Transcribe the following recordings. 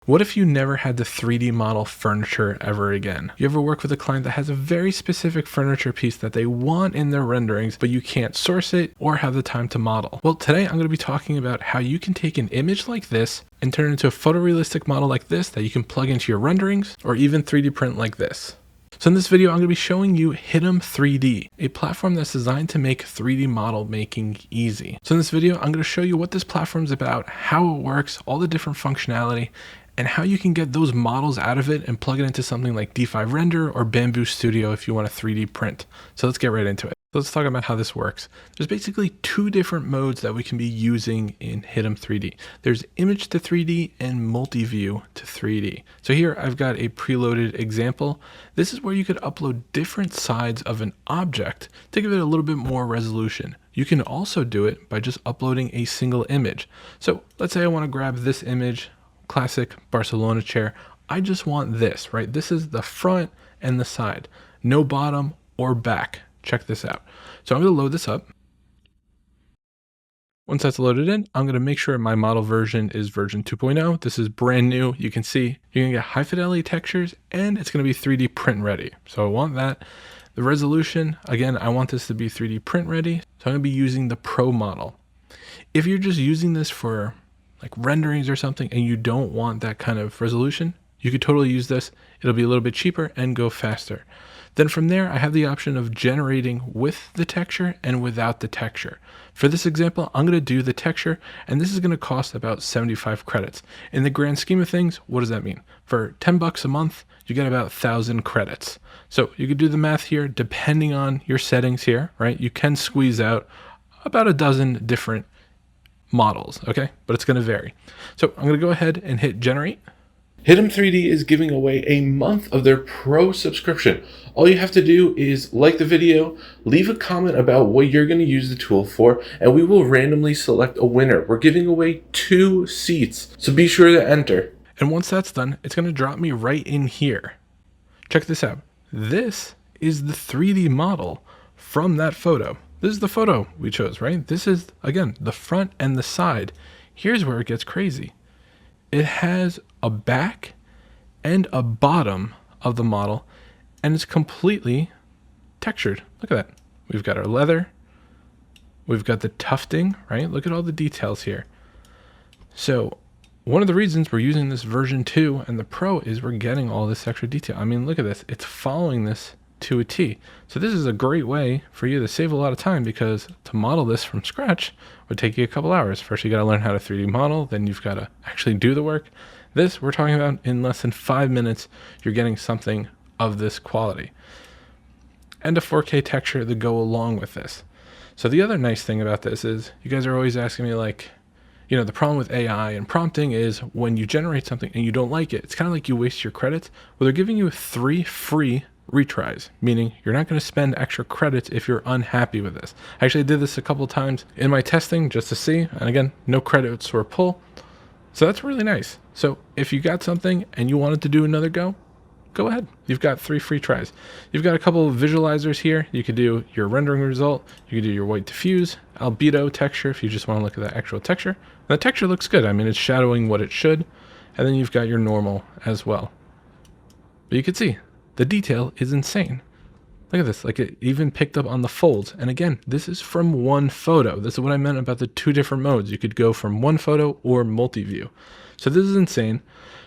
What if you never had to 3D model furniture ever again? You ever work with a client that has a very specific furniture piece that they want in their renderings, but you can't source it or have the time to model? Well, today I'm going to be talking about how you can take an image like this and turn it into a photorealistic model like this that you can plug into your renderings or even 3D print like this. So in this video, I'm going to be showing you Hitem3D, a platform that's designed to make 3D model making easy. So in this video, I'm going to show you what this platform is about, how it works, all the different functionality, and how you can get those models out of it and plug it into something like D5 Render or Bambu Studio if you want to 3D print. So let's get right into it. Let's talk about how this works. There's basically two different modes that we can be using in Hitem3D. There's image to 3D and multi-view to 3D. So here I've got a preloaded example. This is where you could upload different sides of an object to give it a little bit more resolution. You can also do it by just uploading a single image. So let's say I want to grab this image, classic Barcelona chair. I just want this, right? This is the front and the side, no bottom or back. Check this out. So I'm going to load this up. Once that's loaded in, I'm going to make sure my model version is version 2.0. This is brand new. You can see you're going to get high fidelity textures and it's going to be 3D print ready. So I want that. The resolution, again, I want this to be 3D print ready. So I'm going to be using the Pro model. If you're just using this for like renderings or something and you don't want that kind of resolution, you could totally use this. It'll be a little bit cheaper and go faster. Then from there, I have the option of generating with the texture and without the texture. For this example, I'm going to do the texture, and this is going to cost about 75 credits. In the grand scheme of things, what does that mean? For 10 bucks a month, you get about 1,000 credits. So you could do the math here, depending on your settings here, right? You can squeeze out about a dozen different models, okay? But it's going to vary. So I'm going to go ahead and hit generate. Hitem3D is giving away a month of their Pro subscription. All you have to do is like the video, leave a comment about what you're going to use the tool for, and we will randomly select a winner. We're giving away 2 seats, so be sure to enter. And once that's done, it's going to drop me right in here. Check this out. This is the 3D model from that photo. This is the photo we chose, right? This is, again, the front and the side. Here's where it gets crazy. It has a back and a bottom of the model, and it's completely textured. Look at that. We've got our leather. We've got the tufting, right? Look at all the details here. So one of the reasons we're using this version 2 and the Pro is we're getting all this extra detail. I mean, look at this. It's following this to a T. So this is a great way for you to save a lot of time, because to model this from scratch would take you a couple hours. First, you got to learn how to 3D model, then you've got to actually do the work. This we're talking about in less than 5 minutes, you're getting something of this quality. And a 4K texture to go along with this. So the other nice thing about this is you guys are always asking me, like, you know, the problem with AI and prompting is when you generate something and you don't like it, it's kind of like you waste your credits. Well, they're giving you 3 free retries, meaning you're not going to spend extra credits if you're unhappy with this. I actually did this a couple of times in my testing just to see, and again, no credits were pull. So that's really nice. So if you got something and you wanted to do another go ahead. You've got 3 free tries. You've got a couple of visualizers here. You could do your rendering result. You could do your white diffuse, albedo texture if you just want to look at the actual texture. And the texture looks good. I mean, it's shadowing what it should. And then you've got your normal as well. But you can see the detail is insane. Look at this, like it even picked up on the folds. And again, this is from one photo. This is what I meant about the 2 different modes. You could go from one photo or multi-view. So this is insane.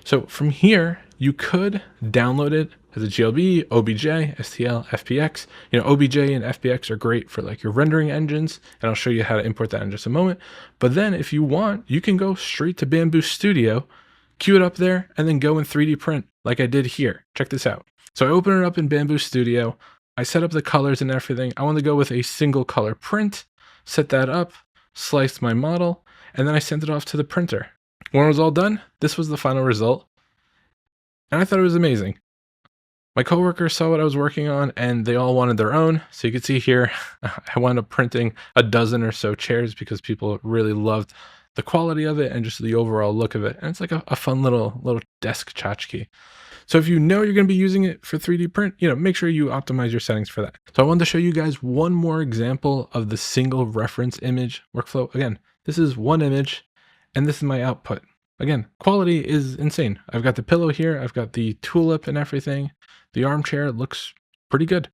So from here, you could download it as a GLB, OBJ, STL, FPX. You know, OBJ and FPX are great for like your rendering engines, and I'll show you how to import that in just a moment. But then if you want, you can go straight to Bambu Studio, queue it up there, and then go in 3D print like I did here. Check this out. So I open it up in Bambu Studio. I set up the colors and everything. I want to go with a single color print, set that up, sliced my model, and then I sent it off to the printer. When it was all done, this was the final result. And I thought it was amazing. My coworkers saw what I was working on and they all wanted their own. So you can see here, I wound up printing a dozen or so chairs because people really loved the quality of it and just the overall look of it. And it's like a fun little desk tchotchke. So if you know you're going to be using it for 3D print, you know, make sure you optimize your settings for that. So I wanted to show you guys one more example of the single reference image workflow. Again, this is one image and this is my output. Again, quality is insane. I've got the pillow here. I've got the tulip and everything. The armchair looks pretty good.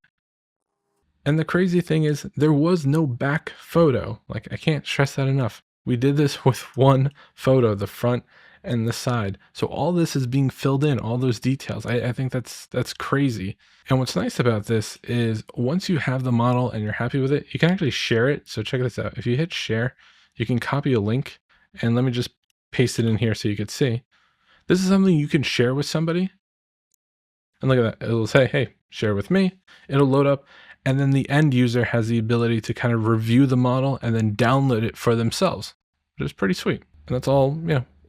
And the crazy thing is there was no back photo. Like, I can't stress that enough. We did this with one photo, the front and the side. So all this is being filled in, all those details. I think that's crazy. And what's nice about this is once you have the model and you're happy with it, you can actually share it. So check this out. If you hit share, you can copy a link, and let me just paste it in here so you could see. This is something you can share with somebody. And look at that. It'll say, hey, share with me. It'll load up. And then the end user has the ability to kind of review the model and then download it for themselves, which is pretty sweet. And that's all,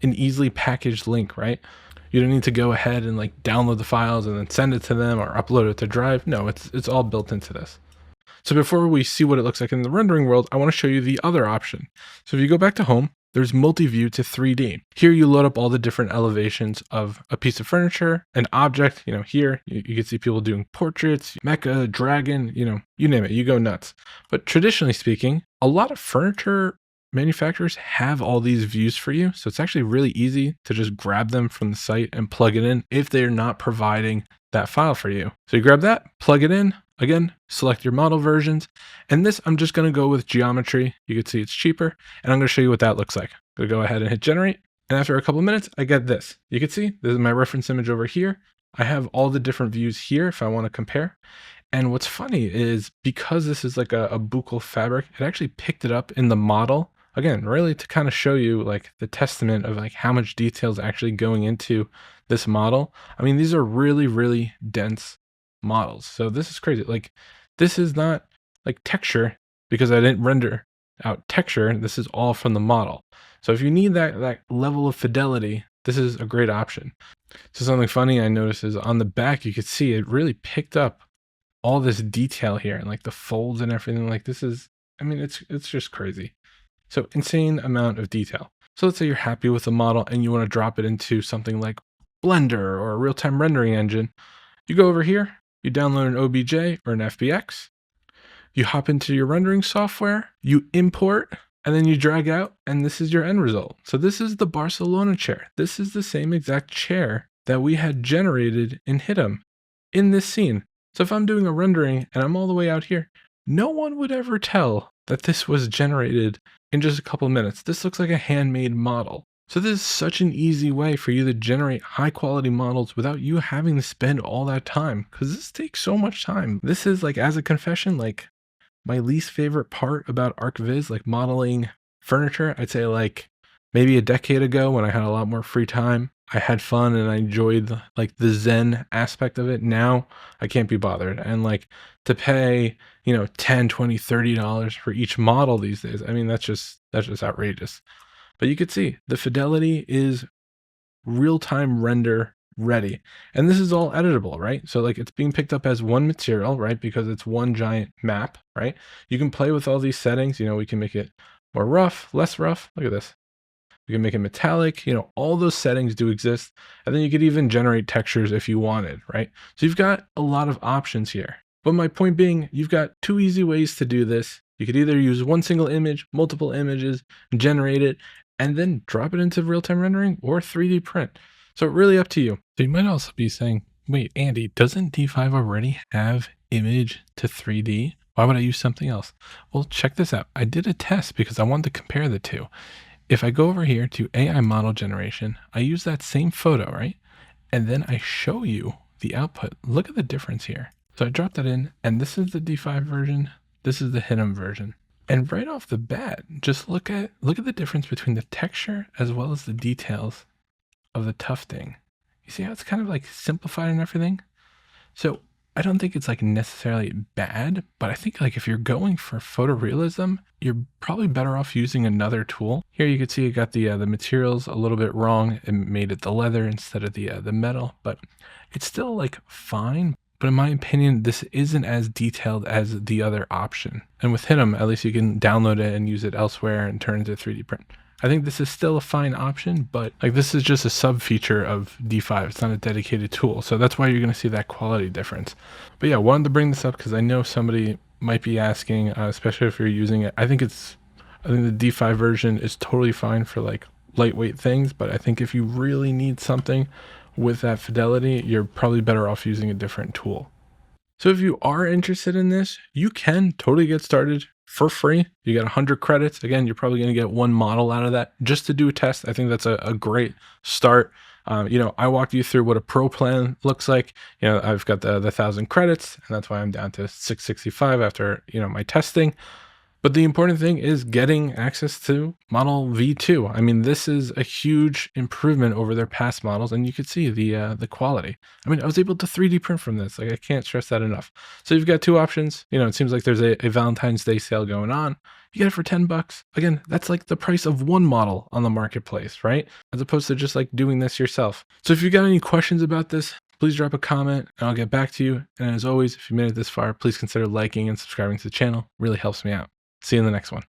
an easily packaged link, right? You don't need to go ahead and like download the files and then send it to them or upload it to Drive. No, it's all built into this. So before we see what it looks like in the rendering world, I want to show you the other option. So if you go back to home, there's multi-view to 3D. Here you load up all the different elevations of a piece of furniture, an object. Here you can see people doing portraits, mecha, dragon, you name it, you go nuts. But traditionally speaking, a lot of furniture manufacturers have all these views for you. So it's actually really easy to just grab them from the site and plug it in if they're not providing that file for you. So you grab that, plug it in, again, select your model versions. And this, I'm just going to go with geometry. You can see it's cheaper. And I'm going to show you what that looks like. I'm going to go ahead and hit generate. And after a couple of minutes, I get this. You can see this is my reference image over here. I have all the different views here if I want to compare. And what's funny is because this is like a buccal fabric, it actually picked it up in the model. Again, really to kind of show you like the testament of like how much detail is actually going into this model. I mean, these are really, really dense models. So this is crazy. Like, this is not like texture because I didn't render out texture. This is all from the model. So if you need that level of fidelity, this is a great option. So something funny I noticed is on the back, you could see it really picked up all this detail here and like the folds and everything. Like this is, I mean, it's just crazy. So insane amount of detail. So let's say you're happy with the model and you want to drop it into something like Blender or a real-time rendering engine. You go over here, you download an OBJ or an FBX, you hop into your rendering software, you import, and then you drag out, and this is your end result. So this is the Barcelona chair. This is the same exact chair that we had generated in Hitem in this scene. So if I'm doing a rendering and I'm all the way out here, no one would ever tell that this was generated in just a couple of minutes. This looks like a handmade model. So this is such an easy way for you to generate high quality models without you having to spend all that time, because this takes so much time. This is like, as a confession, like my least favorite part about ArcViz, like modeling furniture. I'd say like maybe a decade ago when I had a lot more free time, I had fun and I enjoyed like the Zen aspect of it. Now I can't be bothered. And like to pay, $10, $20, $30 for each model these days. I mean, that's just outrageous. But you could see the fidelity is real-time render ready. And this is all editable, right? So like it's being picked up as one material, right? Because it's one giant map, right? You can play with all these settings. We can make it more rough, less rough. Look at this. You can make it metallic, all those settings do exist. And then you could even generate textures if you wanted, right? So you've got a lot of options here. But my point being, you've got two easy ways to do this. You could either use one single image, multiple images, generate it, and then drop it into real-time rendering or 3D print. So really up to you. So you might also be saying, wait, Andy, doesn't D5 already have image to 3D? Why would I use something else? Well, check this out. I did a test because I wanted to compare the two. If I go over here to AI model generation, I use that same photo, right? And then I show you the output. Look at the difference here. So I dropped that in, and this is the D5 version. This is the Hitem version. And right off the bat, just look at the difference between the texture as well as the details of the tufting. You see how it's kind of like simplified and everything? So I don't think it's like necessarily bad, but I think like if you're going for photorealism, you're probably better off using another tool. Here you can see it got the materials a little bit wrong and made it the leather instead of the metal, but it's still like fine. But in my opinion, this isn't as detailed as the other option. And with Hitem, at least you can download it and use it elsewhere and turn it into 3D print. I think this is still a fine option, but like this is just a sub feature of D5. It's not a dedicated tool. So that's why you're going to see that quality difference. But yeah, wanted to bring this up because I know somebody might be asking, especially if you're using it. I think the D5 version is totally fine for like lightweight things, but I think if you really need something with that fidelity, you're probably better off using a different tool. So if you are interested in this, you can totally get started for free. You get 100 credits. Again, you're probably going to get one model out of that just to do a test. I think that's a great start. I walked you through what a pro plan looks like. I've got the 1,000 credits, and that's why I'm down to 665 after, my testing. But the important thing is getting access to Model V2. I mean, this is a huge improvement over their past models, and you could see the quality. I mean, I was able to 3D print from this. Like, I can't stress that enough. So you've got two options. It seems like there's a Valentine's Day sale going on. You get it for $10. Again, that's like the price of one model on the marketplace, right? As opposed to just like doing this yourself. So if you got any questions about this, please drop a comment and I'll get back to you. And as always, if you made it this far, please consider liking and subscribing to the channel. It really helps me out. See you in the next one.